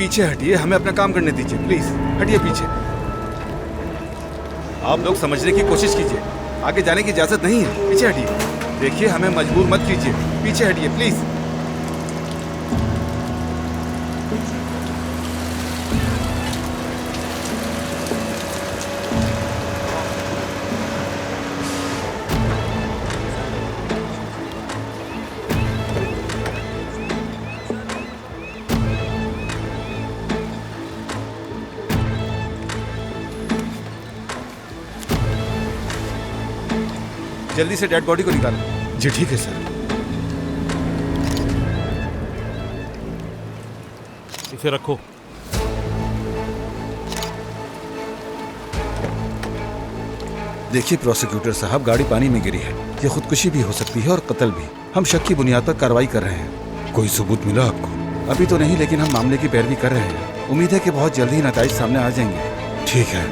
पीछे हटिए, हमें अपना काम करने दीजिए प्लीज। हटिए पीछे। आप लोग समझने की कोशिश कीजिए, आगे जाने की इजाजत नहीं है। पीछे हटिए। देखिए, हमें मजबूर मत कीजिए, पीछे हटिए प्लीज। जल्दी से डेड बॉडी को निकालो। जी ठीक है सर। इसे रखो। देखिए प्रोसिक्यूटर साहब, गाड़ी पानी में गिरी है। ये खुदकुशी भी हो सकती है और कत्ल भी। हम शक की बुनियाद पर कार्रवाई कर रहे हैं। कोई सबूत मिला आपको? अभी तो नहीं, लेकिन हम मामले की पैरवी कर रहे हैं। उम्मीद है कि बहुत जल्दी ही नतीजे सामने आ जाएंगे। ठीक है।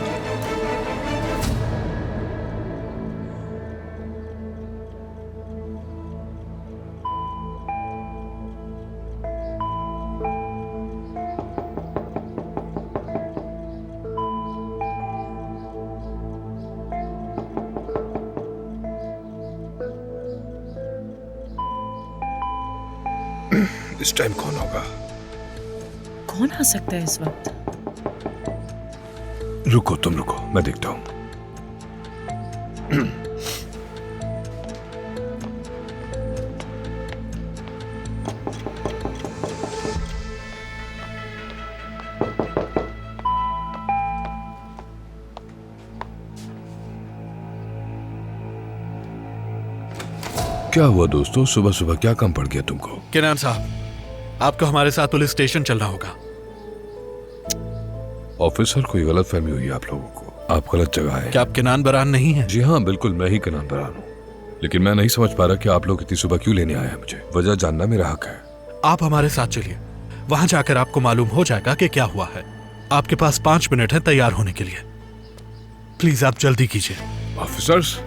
इस टाइम कौन होगा? कौन आ सकता है इस वक्त? रुको, तुम रुको, मैं देखता हूं। क्या हुआ दोस्तों, सुबह सुबह क्या काम पड़ गया तुमको? किनान साहब, आपको हमारे साथ पुलिस स्टेशन चलना होगा। ऑफिसर, कोई गलत फहमी हुई है आप लोगों को। आप गलत जगह है। क्या आप किनान बरान नहीं हैं? जी हाँ, बिल्कुल मैं ही किनान बरान हूँ। लेकिन मैं नहीं समझ पा रहा कि आप लोग इतनी सुबह क्यों लेने आए हैं मुझे। वजह जानना मेरा हक है। आप हमारे साथ चलिए, वहां जाकर आपको मालूम हो जाएगा कि क्या हुआ है। आपके पास 5 मिनट है तैयार होने के लिए। प्लीज आप जल्दी कीजिए। ऑफिसर्स,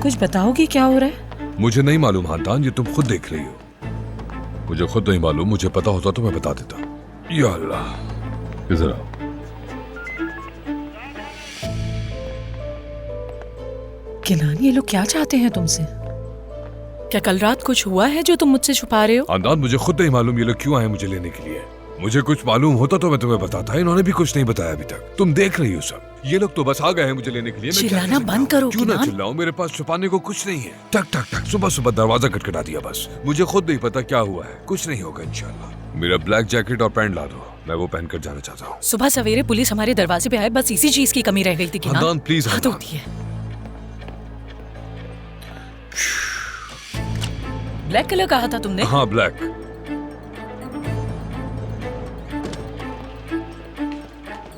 कुछ बताओगे क्या हो रहा है? मुझे नहीं मालूम हांदान, ये तुम खुद देख रही हो। मुझे खुद नहीं मालूम, मुझे पता होता तो मैं बता देता। या अल्लाह, इधर आओ। किनान, ये लोग क्या चाहते हैं तुमसे? क्या कल रात कुछ हुआ है जो तुम मुझसे छुपा रहे हो? हांदान, मुझे खुद नहीं मालूम ये लोग क्यों आए मुझे लेने के लिए। मुझे कुछ मालूम होता तो मैं तुम्हें बताता। इन्होंने भी कुछ नहीं बताया अभी तक। तुम देख रही हो सब। ये लोग तो बस आ गए हैं मुझे लेने के लिए। चिल्लाना बंद करो क्यों ना किनान। चिल्लाऊं, मेरे पास छुपाने को कुछ नहीं है। टक टक टक, सुबह सुबह दरवाजा खटखटा दिया बस। मुझे खुद नहीं पता क्या हुआ है। कुछ नहीं होगा इंशाल्लाह। मेरा ब्लैक जैकेट और पैंट ला दो, मैं वो पहनकर जाना चाहता हूँ। सुबह सवेरे पुलिस हमारे दरवाजे पे आए, बस इसी चीज की कमी रह गई थी किनान। हांदान प्लीज, हाथ होती है। ब्लैक कलर कहा था तुमने? हाँ ब्लैक।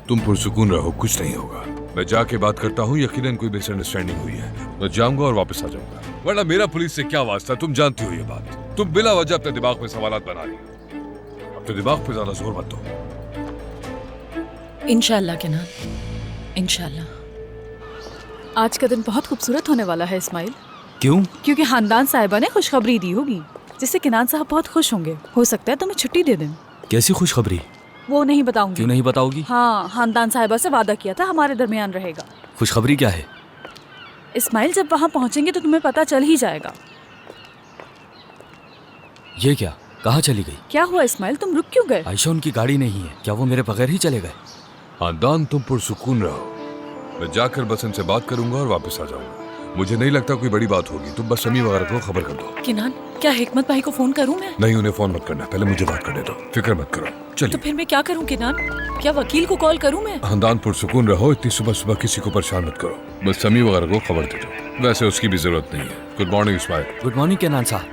तुम पुरसुकून रहो, कुछ नहीं होगा। मैं जाके बात करता हूँ, यकीनन कोई मिसअंडरस्टैंडिंग हुई है। मैं जाऊंगा और वापस आ जाऊंगा, वरना मेरा पुलिस से क्या वास्ता। तुम जानती हो ये बात। तुम बिला वजह अपने दिमाग में सवालात बना रही हो। अपने दिमाग पे ज्यादा जोर मत दो। इंशाल्लाह किनान, इंशाल्लाह। आज का दिन बहुत खूबसूरत होने वाला है इस्माइल। क्यों? क्योंकि खानदान साहिबा ने खुशखबरी दी होगी, जिससे किनान साहब बहुत खुश होंगे। हो सकता है तुम्हें छुट्टी दे दें। कैसी खुशखबरी? वो नहीं बताऊंगी। क्यों नहीं बताओगी? हाँ, खानदान साहिबा से वादा किया था हमारे दरमियान रहेगा। खुशखबरी क्या है? इस्माइल, जब वहाँ पहुँचेंगे तो तुम्हें पता चल ही जाएगा। ये क्या? कहाँ चली गई? क्या हुआ इस्माइल, तुम रुक क्यों गए? आयशा उनकी गाड़ी नहीं है। क्या वो मेरे बगैर ही चले गए? हांदान, तुम पुरसुकून रहो। मैं जाकर बस इनसे बात करूंगा और वापस आ जाऊंगा। मुझे नहीं लगता कोई बड़ी बात होगी। तुम बस समी वगैरह को खबर कर दो। किनान, क्या हिकमत भाई को फोन करूं मैं? नहीं, उन्हें फोन मत करना, पहले मुझे बात करने दो। फिक्र मत करो, तो चलिए। फिर मैं क्या करूं किनान? क्या वकील को कॉल करूं मैं? हांदान, पुरसुकून रहो। इतनी सुबह सुबह किसी को परेशान मत करो। बस समी वगैरह को खबर दे दो। वैसे उसकी भी जरूरत नहीं है। Good morning Ismail. Good morning Kinan साहब।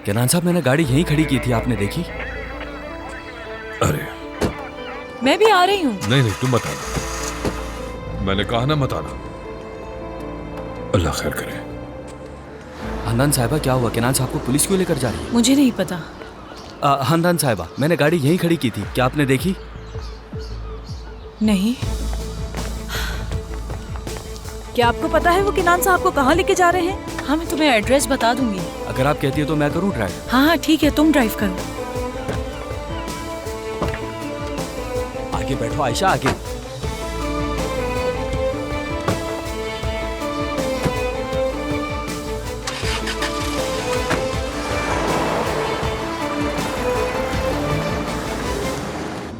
किनान साहब, मैंने गाड़ी यहीं खड़ी की थी, आपने देखी? अरे मैं भी आ रही हूँ। नहीं नहीं, तुम मत आना। मैंने कहा ना मत आना। अल्लाह खैर करे। हांदान साहिबा, क्या हुआ? किनान साहब को पुलिस क्यों लेकर जा रही है? मुझे नहीं पता। हांदान साहिबा, मैंने गाड़ी यहीं खड़ी की थी, क्या आपने देखी? नहीं। क्या आपको पता है वो किनान साहब को कहाँ लेके जा रहे हैं? हाँ, मैं तुम्हें एड्रेस बता दूंगी। अगर आप कहती है तो मैं करूँ ड्राइव? हाँ हाँ ठीक है, तुम ड्राइव करो। आगे बैठो आयशा, आगे।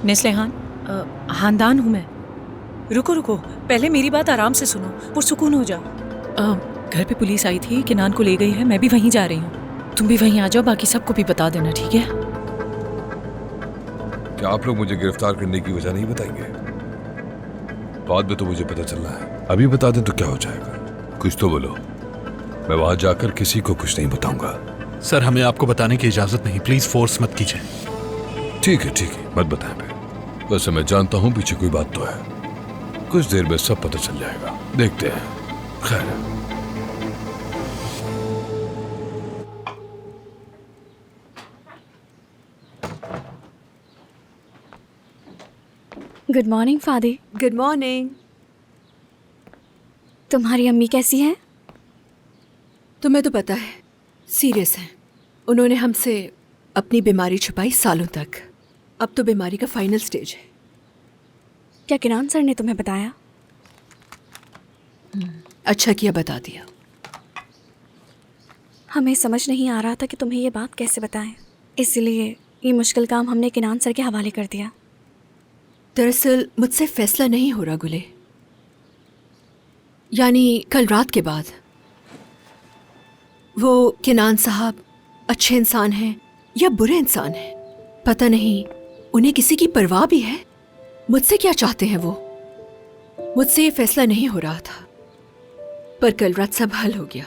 नेस्लेहान, हानदान हूँ मैं। रुको रुको, पहले मेरी बात आराम से सुनो, पुरसुकून हो जाओ। घर पे पुलिस आई थी, किनान को ले गई है, मैं भी वहीं जा रही हूँ। तुम भी वहीं आ जाओ, बाकी सबको भी बता देना, ठीक है? क्या आप लोग मुझे गिरफ्तार करने की वजह नहीं बताएंगे? बाद में तो मुझे पता चलना है, अभी बता दें तो क्या हो जाएगा? कुछ तो बोलो। मैं वहां जाकर किसी को कुछ नहीं बताऊंगा। सर, हमें आपको बताने की इजाजत नहीं, प्लीज फोर्स मत कीजिए। ठीक है, मत बताएं फिर। वैसे मैं जानता हूं पीछे कोई बात तो है, कुछ देर में सब पता चल जाएगा, देखते हैं। खैर, good morning Fadi. Good morning. तुम्हारी अम्मी कैसी है? तुम्हें तो पता है, सीरियस है। उन्होंने हमसे अपनी बीमारी छुपाई सालों तक। अब तो बीमारी का फाइनल स्टेज है। क्या किनान सर ने तुम्हें बताया? अच्छा किया बता दिया। हमें समझ नहीं आ रहा था कि तुम्हें ये बात कैसे बताएं, इसलिए ये मुश्किल काम हमने किनान सर के हवाले कर दिया। दरअसल मुझसे फैसला नहीं हो रहा गुले। यानी कल रात के बाद वो किनान साहब अच्छे इंसान हैं या बुरे इंसान हैं, पता नहीं। उन्हें किसी की परवाह भी है? मुझसे क्या चाहते हैं वो? मुझसे ये फैसला नहीं हो रहा था, पर कल रात सब हल हो गया।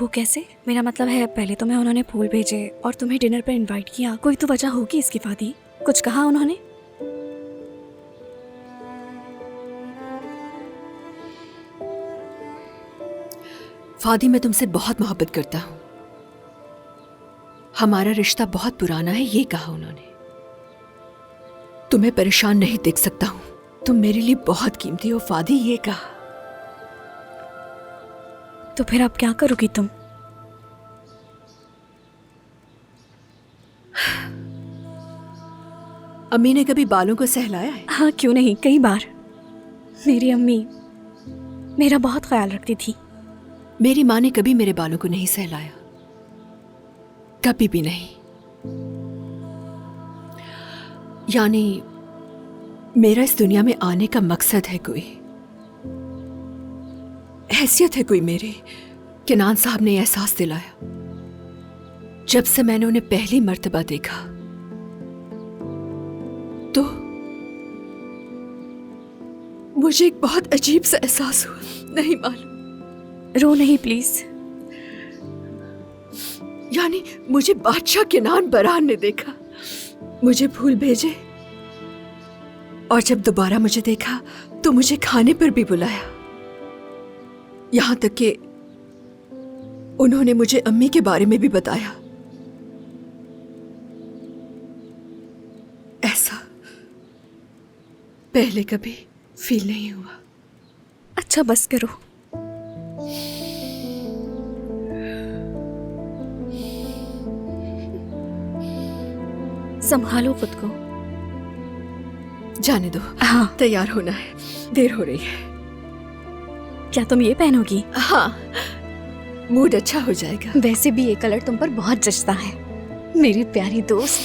वो कैसे? मेरा मतलब है, पहले तुम्हें उन्होंने फूल भेजे और तुम्हें डिनर पर इनवाइट किया, कोई तो वजह होगी इसकी फादी। कुछ कहा उन्होंने? फादी, मैं तुमसे बहुत मोहब्बत करता हूँ, हमारा रिश्ता बहुत पुराना है, ये कहा उन्होंने। तुम्हें परेशान नहीं देख सकता हूँ, तुम मेरे लिए बहुत कीमती हो फादी, ये कहा। तो फिर अब क्या करोगी तुम? अम्मी ने कभी बालों को सहलाया है? हाँ, क्यों नहीं, कई बार। मेरी अम्मी मेरा बहुत ख्याल रखती थी। मेरी माँ ने कभी मेरे बालों को नहीं सहलाया, कभी भी नहीं। यानी मेरा इस दुनिया में आने का मकसद है, कोई हैसियत है कोई मेरी। किनान साहब ने एहसास दिलाया जब से मैंने उन्हें पहली मर्तबा देखा, तो मुझे एक बहुत अजीब सा एहसास हुआ, नहीं मालूम। रो नहीं प्लीज। यानी मुझे बादशाह किनान बरान ने देखा, मुझे फूल भेजे, और जब दोबारा मुझे देखा तो मुझे खाने पर भी बुलाया। यहां तक कि उन्होंने मुझे अम्मी के बारे में भी बताया। ऐसा पहले कभी फील नहीं हुआ। अच्छा बस करो। संभालो खुद को। जाने दो, हाँ। तैयार होना है, देर हो रही है। क्या तुम ये पहनोगी? हाँ, मूड अच्छा हो जाएगा। वैसे भी ये कलर तुम पर बहुत जचता है, मेरी प्यारी दोस्त।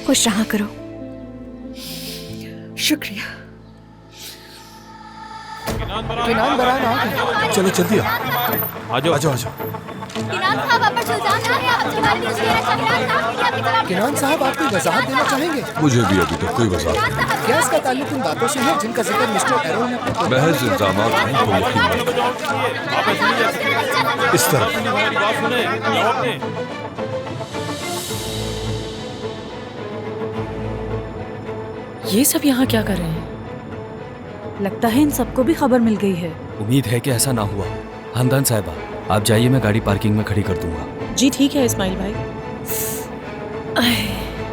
खुश रहा करो। शुक्रिया। किनान बरान आ गए। चलो जल्दी आ जाओ। किनान साहब आप कोई वजाहत देना चाहेंगे? मुझे भी अभी तक कोई वजह नहीं। क्या इसका ताल्लुक उन बातों से है जिनका जिक्र मिस्टर एरोल ने अपने महज इल्जामात हैं, तो यकीन मत। इस तरफ। ये सब यहाँ क्या कर रहे हैं? लगता है इन सबको भी खबर मिल गई है। उम्मीद है कि ऐसा ना हुआ। हानदान साहिबा, आप जाइए, मैं गाड़ी पार्किंग में खड़ी कर दूंगा। जी ठीक है इस्माइल भाई।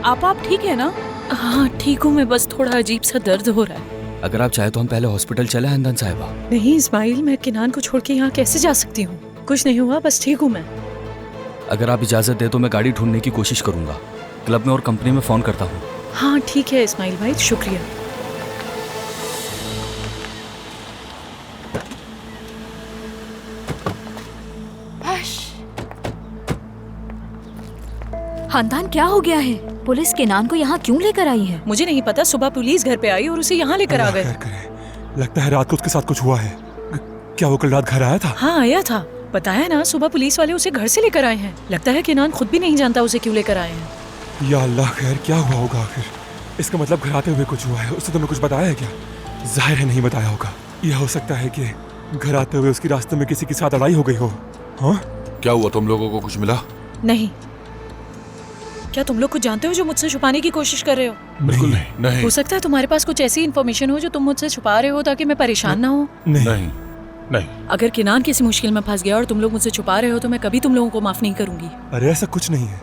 आप ठीक है ना? हाँ ठीक हूँ मैं, बस थोड़ा अजीब सा दर्द हो रहा है। अगर आप चाहे तो हम पहले हॉस्पिटल चले हानदान साहिबा। नहीं इस्माइल, मैं किनान को छोड़ के यहाँ कैसे जा सकती हूँ? कुछ नहीं हुआ, बस ठीक हूँ मैं। अगर आप इजाजत दे तो मैं गाड़ी ढूंढने की कोशिश करूंगा। क्लब में और कंपनी में फोन करता हूँ। हाँ ठीक है इस्माइल भाई, शुक्रिया। खानदान क्या हो गया है? पुलिस केनान को यहाँ क्यों लेकर आई है? मुझे नहीं पता, सुबह पुलिस घर पे आई और उसे यहाँ लेकर आ गए। खैर करे। लगता है रात को उसके साथ कुछ हुआ है। क्या वो कल रात घर आया था? हाँ आया था, बताया ना, सुबह पुलिस वाले उसे घर से लेकर आए हैं। लगता है केनान खुद भी नहीं जानता उसे क्यों लेकर आए हैं। या अल्लाह, खैर क्या हुआ होगा आखिर? इसका मतलब घर आते हुए कुछ हुआ है। उसने तुम्हें कुछ बताया है क्या? जाहिर है नहीं बताया होगा। यह हो सकता है कि घर आते हुए उसकी रास्ते में किसी के साथ लड़ाई हो गई हो। हाँ, क्या हुआ? तुम लोगों को कुछ मिला? नहीं। क्या तुम लोग कुछ जानते हो जो मुझसे छुपाने की कोशिश कर रहे हो? बिल्कुल नहीं। हो सकता है तुम्हारे पास कुछ ऐसी इन्फॉर्मेशन हो जो तुम मुझसे छुपा रहे हो ताकि मैं परेशान ना हो। नहीं। अगर किनान किसी मुश्किल में फंस गया और तुम लोग मुझसे छुपा रहे हो तो मैं कभी तुम लोगों को माफ नहीं करूंगी। अरे ऐसा कुछ नहीं है।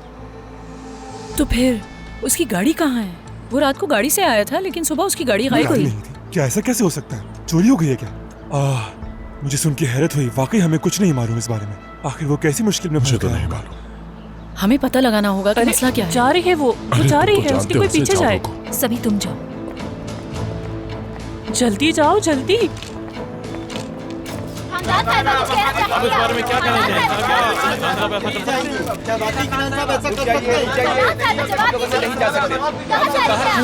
तो फिर उसकी गाड़ी कहाँ है? वो रात को गाड़ी से आया था लेकिन सुबह उसकी गाड़ी गायब गाड़ी हुई। नहीं थी। क्या ऐसा कैसे हो सकता है? चोरी हो गई है क्या? मुझे सुन के हैरत हुई। वाकई हमें कुछ नहीं मालूम इस बारे में। आखिर वो कैसी मुश्किल में फंस गया होगा। हमें पता लगाना होगा कि मसला क्या है। जा रही है वो जा रही है, उसके कोई पीछे जाए। सभी तुम जाओ, जल्दी जाओ जल्दी।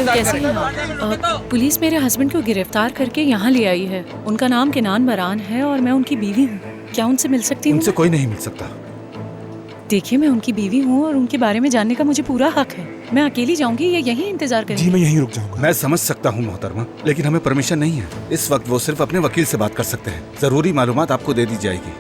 कैसे हैं आप? पुलिस मेरे हस्बैंड को गिरफ्तार करके यहाँ ले आई है। उनका नाम केनान बरान है और मैं उनकी बीवी हूँ। क्या उनसे मिल सकती हूँ? उनसे कोई नहीं मिल सकता। देखिए, मैं उनकी बीवी हूँ और उनके बारे में जानने का मुझे पूरा हक है। मैं अकेली जाऊंगी या यहीं इंतजार करेंगी? जी मैं यहीं रुक जाऊंगा। मैं समझ सकता हूँ मोहतरमा, लेकिन हमें परमिशन नहीं है। इस वक्त वो सिर्फ अपने वकील से बात कर सकते हैं। जरूरी मालूमात आपको दे दी जाएगी।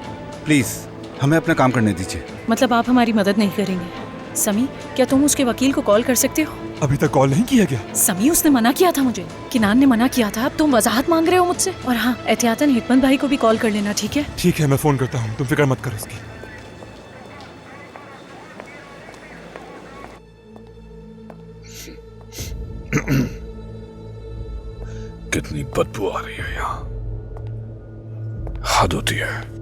प्लीज हमें अपना काम करने दीजिए। मतलब आप हमारी मदद नहीं करेंगे? समी, क्या तुम उसके वकील को कॉल कर सकते हो? अभी तक कॉल नहीं किया गया। समी, उसने मना किया था मुझे। किनान ने मना किया था। अब तुम वजाहत मांग रहे हो मुझसे? और हाँ, एहतियातन हिकमत भाई को भी कॉल कर लेना, ठीक है? ठीक है, मैं फोन करता हूँ। तुम फिक्र मत करो इसकी। कितनी बदबू आ रही है यहाँ। हद होती है।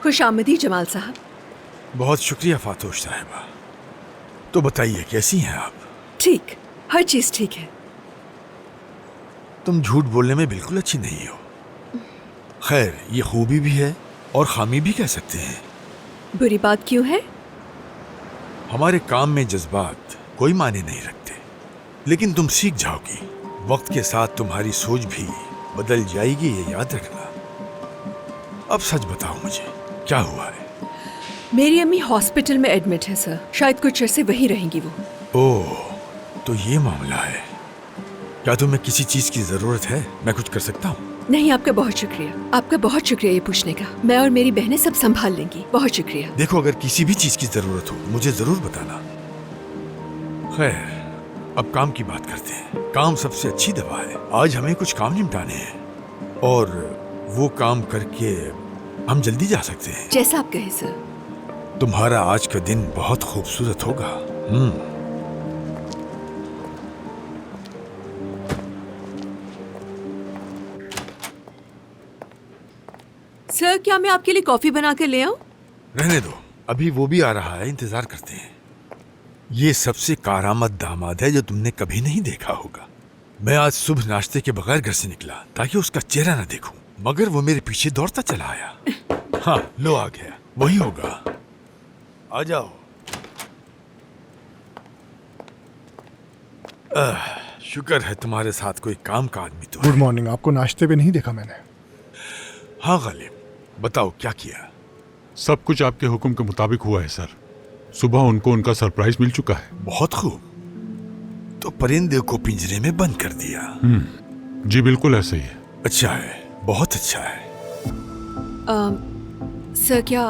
खुशामदी जमाल साहब। बहुत शुक्रिया फातोश साहिबा। तो बताइए कैसी हैं आप? ठीक, हर चीज ठीक है। तुम झूठ बोलने में बिल्कुल अच्छी नहीं हो। खैर, ये खूबी भी है और खामी भी कह सकते हैं। बुरी बात क्यों है? हमारे काम में जज्बात कोई मायने नहीं रखते, लेकिन तुम सीख जाओगी। वक्त के साथ तुम्हारी सोच भी बदल जाएगी, ये याद रखना। अब सच बताओ मुझे, क्या हुआ है? मेरी अम्मी हॉस्पिटल में एडमिट है सर। शायद कुछ अरसे वहीं रहेंगी वो। ओह, तो ये मामला है। क्या तुम्हें किसी चीज की जरूरत है? मैं कुछ कर सकता हूँ? नहीं, आपका बहुत शुक्रिया। आपका बहुत शुक्रिया ये पूछने का। मैं और मेरी बहनें सब संभाल लेंगी। बहुत शुक्रिया। देखो, अगर किसी भी चीज की जरूरत हो मुझे जरूर बताना। खैर, अब काम की बात करते हैं। काम सबसे अच्छी दवा है। आज हमें कुछ काम निपटाने हैं और वो काम करके हम जल्दी जा सकते हैं। जैसा आप कहें सर। तुम्हारा आज का दिन बहुत खूबसूरत होगा। सर, क्या मैं आपके लिए कॉफी बना कर ले आऊं? रहने दो, अभी वो भी आ रहा है, इंतजार करते हैं। ये सबसे कारामद दामाद है जो तुमने कभी नहीं देखा होगा। मैं आज सुबह नाश्ते के बगैर घर से निकला ताकि उसका चेहरा न देखूं, मगर वो मेरे पीछे दौड़ता चला आया। हाँ, लो आ गया। वही होगा। आ जाओ। शुक्र है तुम्हारे साथ कोई काम का आदमी तो है। Good morning. आपको नाश्ते पे नहीं देखा मैंने। हाँ गालिब, बताओ क्या किया? सब कुछ आपके हुक्म के मुताबिक हुआ है सर। सुबह उनको उनका सरप्राइज मिल चुका है। बहुत खूब। तो परिंदे को पिंजरे में बंद कर दिया। जी बिल्कुल ऐसा ही है। अच्छा है, बहुत अच्छा है। सर, क्या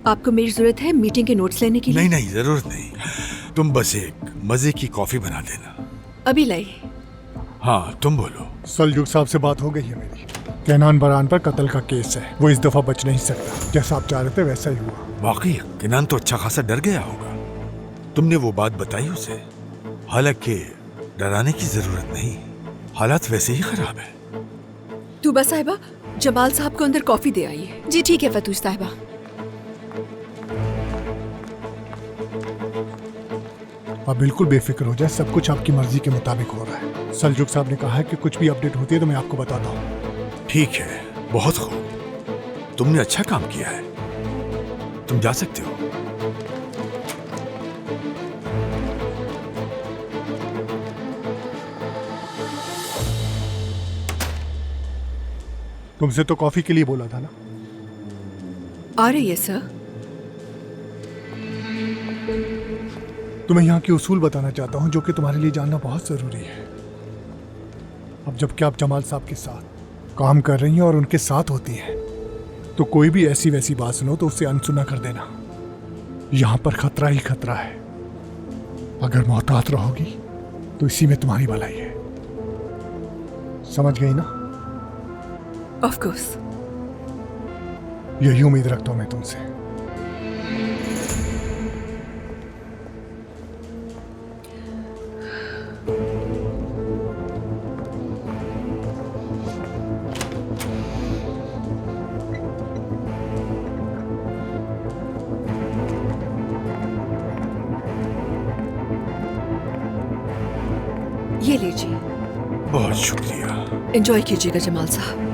आपको मेरी जरूरत है मीटिंग के नोट्स लेने के लिए? नहीं नहीं, जरूरत नहीं। तुम बस एक मजे की कॉफी बना देना। अभी लाई। हाँ, तुम बोलो। सलजूक साहब से बात हो गई है मेरी। केनान बरान पर कत्ल का केस है, वो इस दफा बच नहीं सकता। जैसा आप चाह रहे थे वैसा ही हुआ। वाकई केनान तो अच्छा खासा डर गया होगा। तुमने वो बात बताई उसे? हालांकि डराने की जरूरत नहीं, हालात वैसे ही खराब है। तूबा साहिबा, जमाल साहब को अंदर कॉफी दे आई है। जी ठीक है फतूश साहिबा। आप बिल्कुल बेफिक्र हो जाए, सब कुछ आपकी मर्जी के मुताबिक हो रहा है। सलजूक साहब ने कहा है कि कुछ भी अपडेट होती है तो मैं आपको बताता हूँ। ठीक है, बहुत खूब। तुमने अच्छा काम किया है। तुम जा सकते हो। तुमसे तो कॉफी के लिए बोला था ना। आ रही है सर। तुम्हें यहाँ के उसूल बताना चाहता हूँ जो कि तुम्हारे लिए जानना बहुत जरूरी है। अब जबकि आप जमाल साहब के साथ काम कर रही हैं और उनके साथ होती हैं, तो कोई भी ऐसी वैसी बात सुनो तो उसे अनसुना कर देना। यहाँ पर खतरा ही खतरा है। अगर मोहतात रहोगी तो इसी में तुम्हारी भलाई है। समझ गई ना? Of course. यही उम्मीद रखता हूँ मैं तुमसे। ये लीजिए। बहुत शुक्रिया। एंजॉय कीजिएगा जमाल साहब।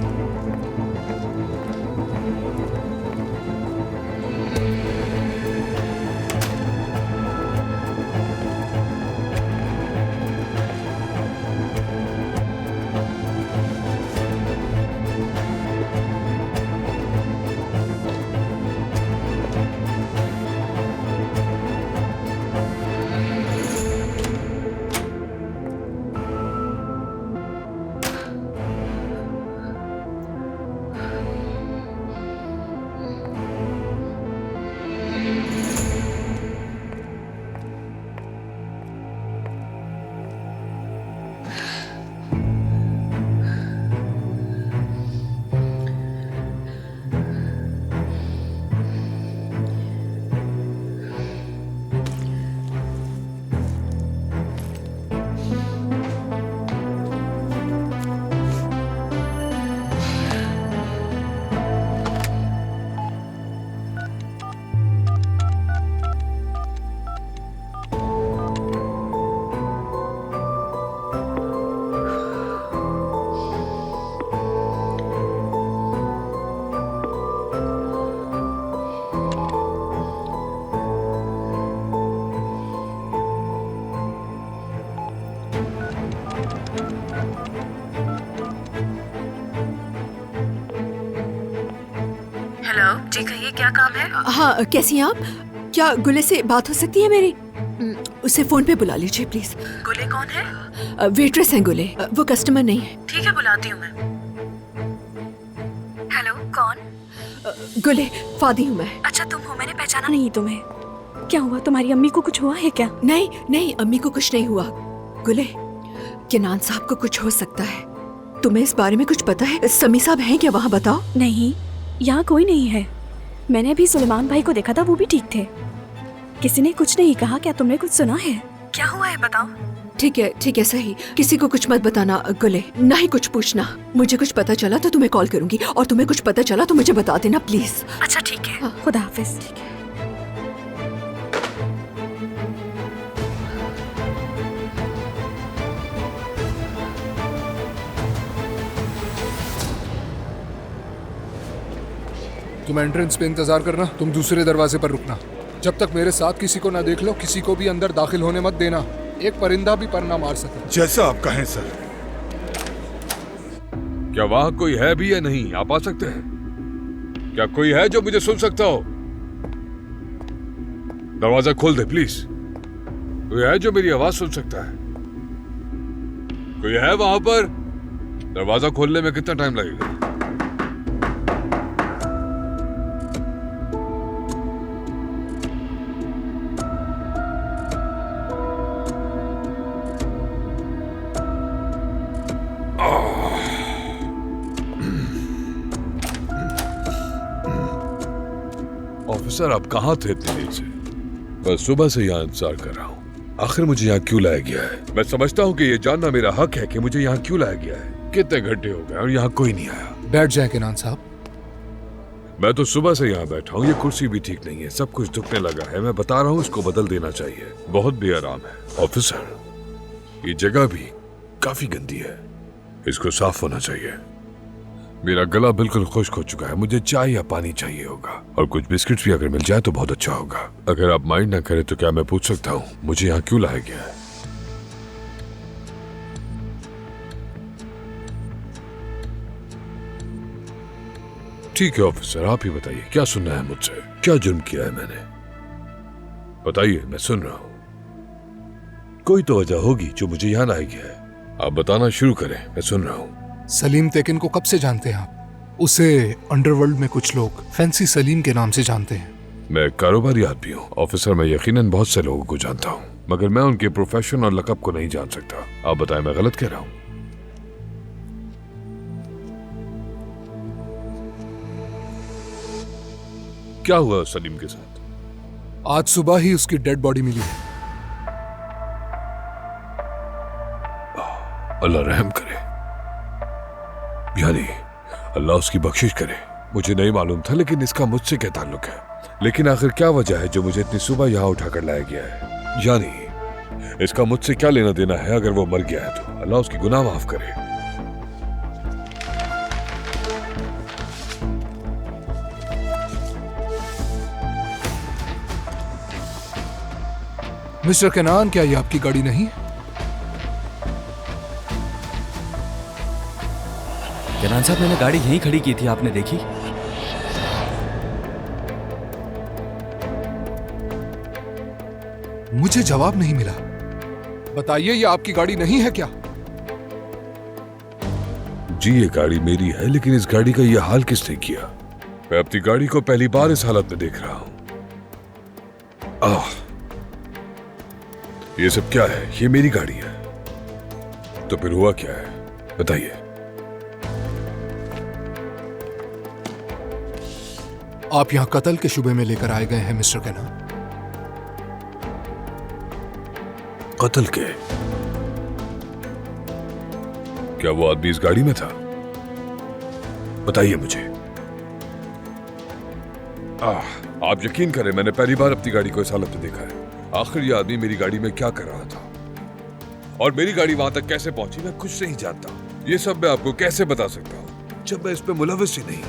हेलो जी, कहिए क्या काम है? हाँ, कैसी हैं आप? क्या गुले से बात हो सकती है मेरी? उसे फोन पे बुला लीजिए प्लीज। गुले कौन है? वेट्रेस हैं गुले, वो कस्टमर नहीं है। ठीक है, बुलाती हूँ मैं। हेलो, कौन? गुले, फादी हूँ मैं। अच्छा तुम हो, मैंने पहचाना नहीं तुम्हें। क्या हुआ, तुम्हारी अम्मी को कुछ हुआ है क्या? नहीं नहीं, अम्मी को कुछ नहीं हुआ। गुले, केनान साहब को कुछ हो सकता है। तुम्हें इस बारे में कुछ पता है? समी साहब हैं क्या वहाँ? बताओ। नहीं, यहाँ कोई नहीं है। मैंने अभी सुलेमान भाई को देखा था, वो भी ठीक थे। किसी ने कुछ नहीं कहा। क्या तुमने कुछ सुना है? क्या हुआ है बताओ। ठीक है सही। किसी को कुछ मत बताना गुले, ना ही कुछ पूछना। मुझे कुछ पता चला तो तुम्हें कॉल करूंगी, और तुम्हें कुछ पता चला तो मुझे बता देना प्लीज। अच्छा ठीक है। खुदा हाफिज। तुम एंट्रेंस पे इंतजार करना, तुम दूसरे दरवाजे पर रुकना। जब तक मेरे साथ किसी को ना देख लो, किसी को भी अंदर दाखिल होने मत देना। एक परिंदा भी पर ना मार सके। जैसा आप कहें सर। क्या वहां कोई है भी या नहीं? आप आ सकते हैं? क्या कोई है जो मुझे सुन सकता हो? दरवाजा खोल दे प्लीज। कोई है जो मेरी आवाज सुन सकता है? कोई है वहां पर? दरवाजा खोलने में कितना टाइम लगेगा? ऑफिसर, आप कहाँ थे इतनी देर से? बस सुबह से यहाँ इंतजार कर रहा हूँ। आखिर मुझे यहाँ क्यों लाया गया है? मैं समझता हूँ कि ये जानना मेरा हक है कि मुझे यहाँ क्यों लाया गया है। कितने घंटे हो गए और यहाँ कोई नहीं आया। बैठ जाए किनान साहब। मैं तो सुबह से यहाँ बैठा हूँ। ये कुर्सी भी ठीक नहीं है, सब कुछ दुखने लगा है। मैं बता रहा हूँ इसको बदल देना चाहिए। बहुत बेआराम है। ऑफिसर, ये जगह भी काफी गंदी है, इसको साफ होना चाहिए। मेरा गला बिल्कुल खुश्क हो चुका है। मुझे चाय या पानी चाहिए होगा, और कुछ बिस्किट्स भी अगर मिल जाए तो बहुत अच्छा होगा। अगर आप माइंड ना करें तो क्या मैं पूछ सकता हूँ मुझे यहाँ क्यों लाया गया है? ठीक है ऑफिसर, आप ही बताइए क्या सुनना है मुझसे? क्या जुर्म किया है मैंने? बताइए, मैं सुन रहा हूँ। कोई तो वजह होगी जो मुझे यहाँ लाया गया है। आप बताना शुरू करें, मैं सुन रहा हूँ। सलीम तेकिन को कब से जानते हैं आप? उसे अंडरवर्ल्ड में कुछ लोग फैंसी सलीम के नाम से जानते हैं। मैं कारोबारी आदमी हूँ ऑफिसर। मैं यकीनन बहुत से लोगों को जानता हूँ, मगर मैं उनके प्रोफेशन और लकब को नहीं जान सकता। आप बताएं, मैं गलत कह रहा हूँ? क्या हुआ सलीम के साथ? आज सुबह ही उसकी डेड बॉडी मिली है। अल्लाह रहम करे, यानी अल्लाह उसकी बख्शिश करे। मुझे नहीं मालूम था, लेकिन इसका मुझसे क्या ताल्लुक है? लेकिन आखिर क्या वजह है जो मुझे इतनी सुबह यहाँ उठाकर लाया गया है? यानी इसका मुझसे क्या लेना देना है? अगर वो मर गया है तो अल्लाह उसकी गुनाह माफ करे। मिस्टर केनान, क्या ये आपकी गाड़ी नहीं? केनान साहब, मैंने गाड़ी यहीं खड़ी की थी, आपने देखी? मुझे जवाब नहीं मिला। बताइए, ये आपकी गाड़ी नहीं है क्या? जी ये गाड़ी मेरी है, लेकिन इस गाड़ी का ये हाल किसने किया? मैं अपनी गाड़ी को पहली बार इस हालत में देख रहा हूं। ये सब क्या है? ये मेरी गाड़ी है, तो फिर हुआ क्या है? बताइए। आप यहां कत्ल के शुबे में लेकर आए गए हैं मिस्टर केनान। कत्ल के? क्या वो आदमी इस गाड़ी में था? बताइए मुझे। आप यकीन करें, मैंने पहली बार अपनी गाड़ी को इस हालत में देखा है। आखिर ये आदमी मेरी गाड़ी में क्या कर रहा था और मेरी गाड़ी वहां तक कैसे पहुंची, मैं कुछ नहीं जानता। ये सब मैं आपको कैसे बता सकता हूं जब मैं इस पे मुलविस ही नहीं।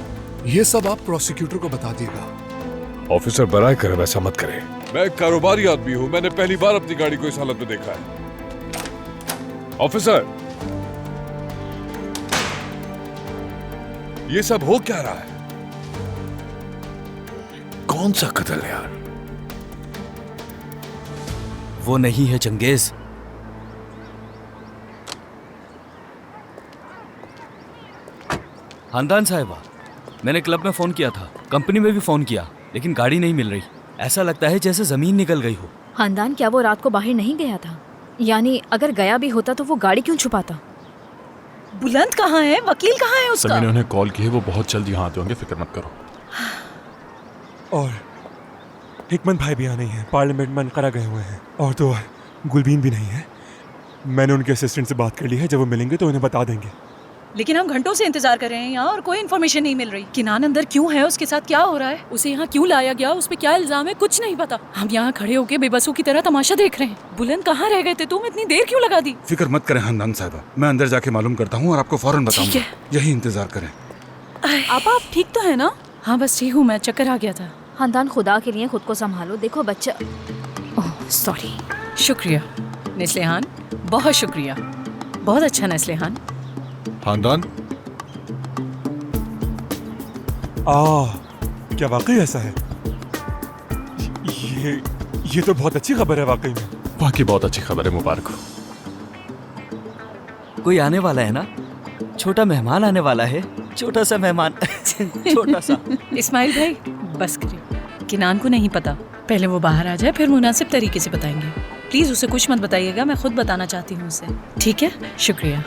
ये सब आप प्रोसिक्यूटर को बता दिएगा। ऑफिसर, बराए करें वैसा मत करें। मैं एक कारोबारी आदमी हूं, मैंने पहली बार अपनी गाड़ी को इस हालत में देखा है। ऑफिसर, ये सब हो क्या रहा है? कौन सा कत्ल है यार? वो नहीं है चंगेज। खानदान साहिबा, मैंने क्लब में फोन किया था, कंपनी में भी फोन किया, लेकिन गाड़ी नहीं मिल रही। ऐसा लगता है जैसे जमीन निकल गई हो। खानदान, क्या वो रात को बाहर नहीं गया था? यानी अगर गया भी होता तो वो गाड़ी क्यों छुपाता? बुलंद कहाँ है? वकील कहाँ है उसका? मैंने उन्हें कॉल की है, वो बहुत जल्द यहाँ आते होंगे, फिक्र मत करो। और हिकमत भाई भी यहाँ नहीं है, पार्लियामेंट में अनकरा गए हुए हैं, और तो गुलबीन भी नहीं है। मैंने उनके असिस्टेंट से बात कर ली है, जब वो मिलेंगे तो उन्हें बता देंगे। लेकिन हम घंटों से इंतजार कर रहे हैं यहाँ और कोई इन्फॉर्मेशन नहीं मिल रही। किनान अंदर क्यों है? उसके साथ क्या हो रहा है? उसे यहाँ क्यों लाया गया? उस पे क्या इल्जाम है? कुछ नहीं पता। हम यहाँ खड़े होके बेबसों की तरह तमाशा देख रहे हैं। बुलंद कहाँ रह गए थे तुम? इतनी देर क्यों लगा दी? फिक्र मत करें खानदान साहिबा, मैं अंदर जाके मालूम करता हूँ और आपको फौरन बताऊंगा। यही इंतजार करें। आप ठीक तो है ना? हाँ बस ठीक हूँ, मैं चक्कर आ गया था। खानदान, खुदा के लिए खुद को संभालो। देखो बच्चा। Oh sorry. शुक्रिया निस्लेहान, बहुत शुक्रिया। बहुत अच्छा निस्लेहान। खानदान, क्या वाकई ऐसा है? ये तो बहुत अच्छी खबर है वाकई में। वाकई बहुत अच्छी खबर है, मुबारक हो। कोई आने वाला है ना? छोटा मेहमान आने वाला है। छोटा सा मेहमान छोटा सा। इस्माइल भाई बस करिए, किनान को नहीं पता, पहले वो बाहर आ जाए फिर मुनासिब तरीके से बताएंगे। प्लीज उसे कुछ मत बताइएगा, मैं खुद बताना चाहती हूँ उसे। ठीक है, शुक्रिया।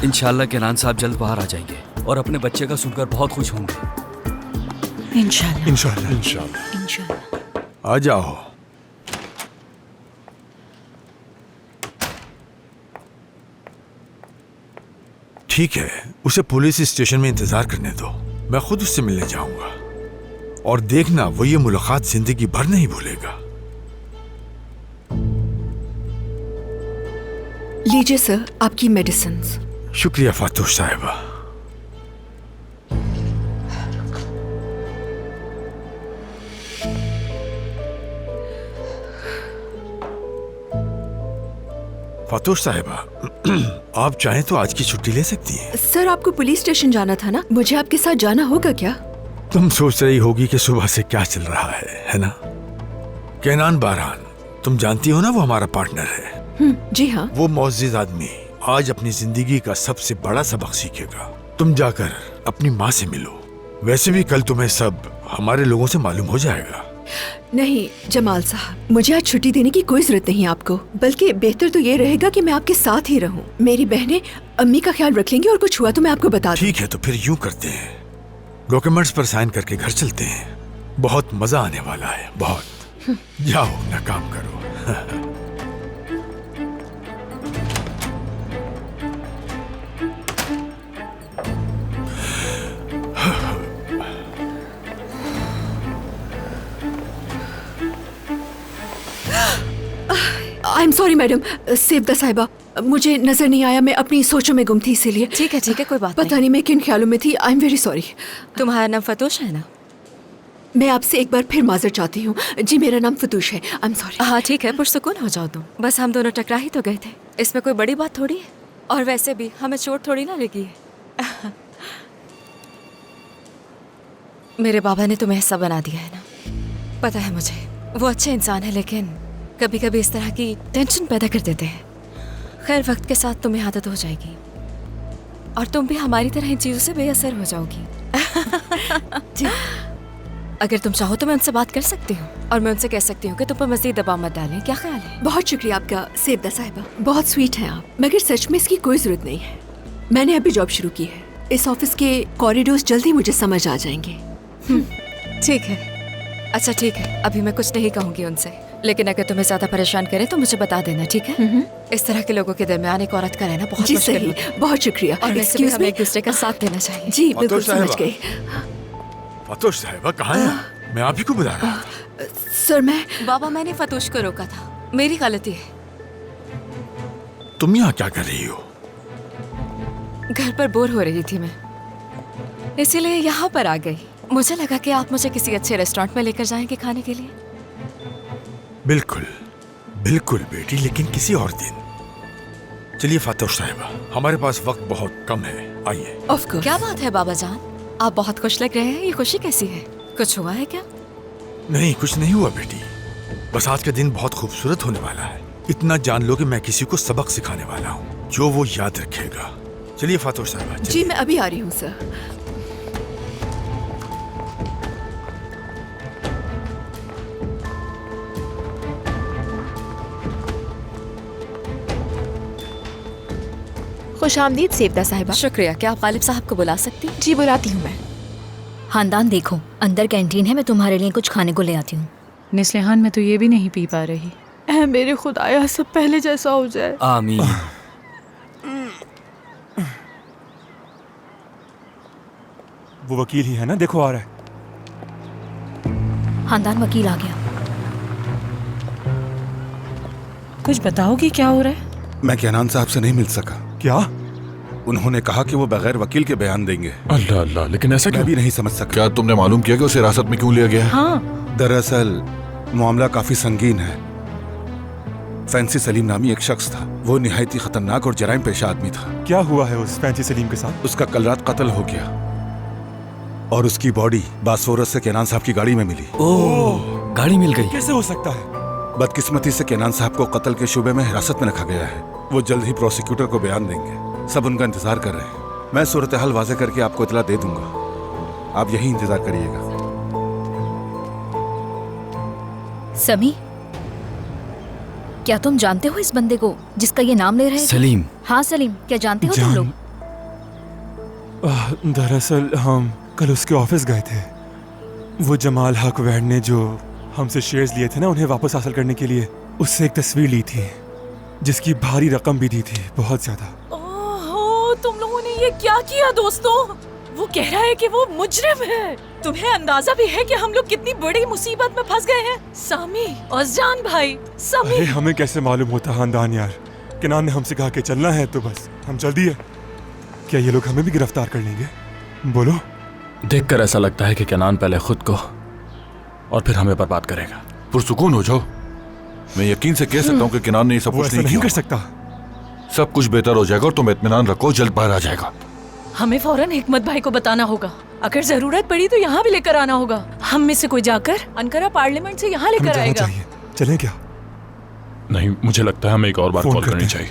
इंशाल्लाह केनान साहब जल्द बाहर आ जाएंगे और अपने बच्चे का सुनकर बहुत खुश होंगे। इंशाल्लाह इंशाल्लाह इंशाल्लाह। इंशाल्लाह। आ जाओ। ठीक है, उसे पुलिस स्टेशन में इंतजार करने दो, मैं खुद उससे मिलने जाऊंगा। और देखना वो ये मुलाकात जिंदगी भर नहीं भूलेगा। लीजिए सर आपकी मेडिसिन। शुक्रिया फातोश साहिबा। फातोश साहिबा, आप चाहें तो आज की छुट्टी ले सकती हैं। सर आपको पुलिस स्टेशन जाना था ना, मुझे आपके साथ जाना होगा क्या? तुम सोच रही होगी कि सुबह से क्या चल रहा है ना? केनान बारहान, तुम जानती हो ना वो हमारा पार्टनर है। जी हाँ। वो मुअज़्ज़िज़ आदमी आज अपनी जिंदगी का सबसे बड़ा सबक सीखेगा। तुम जाकर अपनी माँ से मिलो। वैसे भी कल तुम्हें सब हमारे लोगों से मालूम हो जाएगा। नहीं जमाल साहब, मुझे आज छुट्टी देने की कोई जरूरत नहीं आपको, बल्कि बेहतर तो ये रहेगा कि मैं आपके साथ ही रहूं। मेरी बहनें अम्मी का ख्याल रख लेंगी और कुछ हुआ तो मैं आपको बता दूं। ठीक है, तो फिर यूं करते हैं, डॉक्यूमेंट्स पर साइन करके घर चलते हैं। बहुत मजा आने वाला है, बहुत। जाओ अपना काम करो। I am sorry madam, Sevda साहिबा, मुझे नजर नहीं आया, मैं अपनी सोचों में गुम थी इसीलिए। ठीक है कोई बात पता नहीं मैं किन ख्यालों में थी। I am very sorry. तुम्हारा नाम फतोश है ना? मैं आपसे एक बार फिर माजर चाहती हूँ। जी मेरा नाम फतूश है। I am sorry. हाँ ठीक है, पुरसुकून हो जाओ तुम। बस हम दोनों टकरा ही तो गए थे, इसमें कोई बड़ी बात थोड़ी है। और वैसे भी हमें चोट थोड़ी ना लगी है। मेरे बाबा ने तुम्हें ऐसा बना दिया है ना। पता है मुझे, वो अच्छे इंसान है, लेकिन कभी कभी इस तरह की टेंशन पैदा कर देते हैं। खैर वक्त के साथ तुम्हें आदत हो जाएगी और तुम भी हमारी तरह इन चीजों से बेअसर हो जाओगी। जी। अगर तुम चाहो तो मैं उनसे बात कर सकती हूँ और मैं उनसे कह सकती हूँ कि तुम पर मजीद दबाव मत डालें। क्या ख्याल है? बहुत शुक्रिया आपका सेवदा साहिबा, बहुत स्वीट है आप, मगर सच में इसकी कोई जरूरत नहीं है। मैंने अभी जॉब शुरू की है, इस ऑफिस के कॉरिडोर्स जल्दी मुझे समझ आ जाएंगे। ठीक है, अच्छा ठीक है, अभी मैं कुछ नहीं कहूँगी उनसे, लेकिन अगर तुम्हें ज्यादा परेशान करे तो मुझे बता देना, ठीक है? इस तरह के लोगों के दरमियान एक औरत का रहना बहुत मुश्किल सही, होता है। बहुत शुक्रिया। और वैसे भी Excuse हमें me? एक दूसरे का साथ देना चाहिए। जी बिल्कुल समझ गई। फातोश साहिबा कहाँ हैं? मैं आप ही को बुला रहा था। सर मैं बाबा, मैंने फतूश को रोका था, मेरी गलती है। तुम यहाँ क्या कर रही हो? घर पर बोर हो रही थी मैं, इसीलिए यहाँ पर आ गई। मुझे लगा कि आप मुझे किसी अच्छे रेस्टोरेंट में लेकर जाएंगे खाने के लिए। बिल्कुल बिल्कुल बेटी, लेकिन किसी और दिन। चलिए फातोश साहिबा, हमारे पास वक्त बहुत कम है, आइए। Of course. क्या बात है बाबा जान, आप बहुत खुश लग रहे हैं। ये खुशी कैसी है? कुछ हुआ है क्या? नहीं, कुछ नहीं हुआ बेटी, बस आज का दिन बहुत खूबसूरत होने वाला है। इतना जान लो कि मैं किसी को सबक सिखाने वाला हूँ जो वो याद रखेगा। चलिए फातोश साहिबा। जी मैं अभी आ रही हूँ सर। खुश आमदीद सेवदा साहिबा। शुक्रिया। क्या आप गालिब साहब को बुला सकती? जी बुलाती हूँ मैं। खानदान देखो, अंदर कैंटीन है, मैं तुम्हारे लिए कुछ खाने को ले आती हूँ। निस्लेहान मैं तो ये भी नहीं पी पा रही। मेरे खुदाया सब पहले जैसा हो जाए। आमीन। वो वकील ही है ना, देखो आ रहा है। खानदान वकील आ गया। कुछ बताओगी क्या हो रहा है? मैं केनान साहब से नहीं मिल सका। क्या? उन्होंने कहा कि वो बगैर वकील के बयान देंगे। अल्लाह अल्लाह, लेकिन ऐसा मैं क्यों? भी नहीं समझ सका। क्या तुमने मालूम किया कि उसे हिरासत में क्यों लिया गया है? हाँ। दरअसल मामला काफी संगीन है। फैंसी सलीम नामी एक शख्स था, वो निहायत ही खतरनाक और जराइम पेशा आदमी था। क्या हुआ है उस फैंसी सलीम के साथ? उसका कल रात कत्ल हो गया और उसकी बॉडी बासफोरस से केनान साहब की गाड़ी में मिली। ओह, गाड़ी मिल गई। कैसे हो सकता है? बदकिस्मती से केनान साहब को कत्ल के शुबे में हिरासत में रखा गया है। वो जल्द ही प्रोसिक्यूटर को बयान देंगे। सब उनका इंतजार कर रहे हैं। मैं सूरत हाल वाज़ेह करके आपको इतला दे दूंगा। आप यही इंतजार करिएगा। समी, क्या तुम जानते हो इस बंदे को जिसका ये नाम ले रहे थे? सलीम। हाँ सलीम, क्या जानते हो तुम लोग? दरअसल हम कल उसके ऑफिस गए थे। वो जमाल हक वैड ने जो हमसे शेयर्स लिए थे ना, उन्हें वापस हासिल करने के लिए उससे एक तस्वीर ली थी जिसकी भारी रकम भी दी थी, बहुत ज्यादा। ओहो, तुम लोगों ने ये क्या किया दोस्तों? वो कह रहा है कि वो मुजरिम है। तुम्हें अंदाजा भी है कि हम लोग कितनी बड़ी मुसीबत में फंस गए हैं? सामी और जान भाई, समी। अरे हमें कैसे मालूम होता खानदान यार। केनान ने हमसे कहा कि चलना है तो बस हम चल दिए। क्या ये लोग हमें भी गिरफ्तार कर लेंगे? बोलो। देखकर ऐसा लगता है कि केनान पहले खुद को और फिर हमें बर्बाद करेगा। पुरसुकून हो जाओ। मैं यकीन से कह सकता हूँ कि केनान ने ये सब कुछ नहीं कर सकता। सब कुछ बेहतर हो जाएगा और तुम इत्मीनान रखो, जल्द बाहर आ जाएगा। हमें फौरन हिकमत भाई को बताना होगा। अगर जरूरत पड़ी तो यहाँ भी लेकर आना होगा। हम में से कोई जाकर अनकरा पार्लियामेंट से यहाँ लेकर आएगा। चलें क्या? नहीं, मुझे लगता है हमें एक और बार कॉल करनी चाहिए।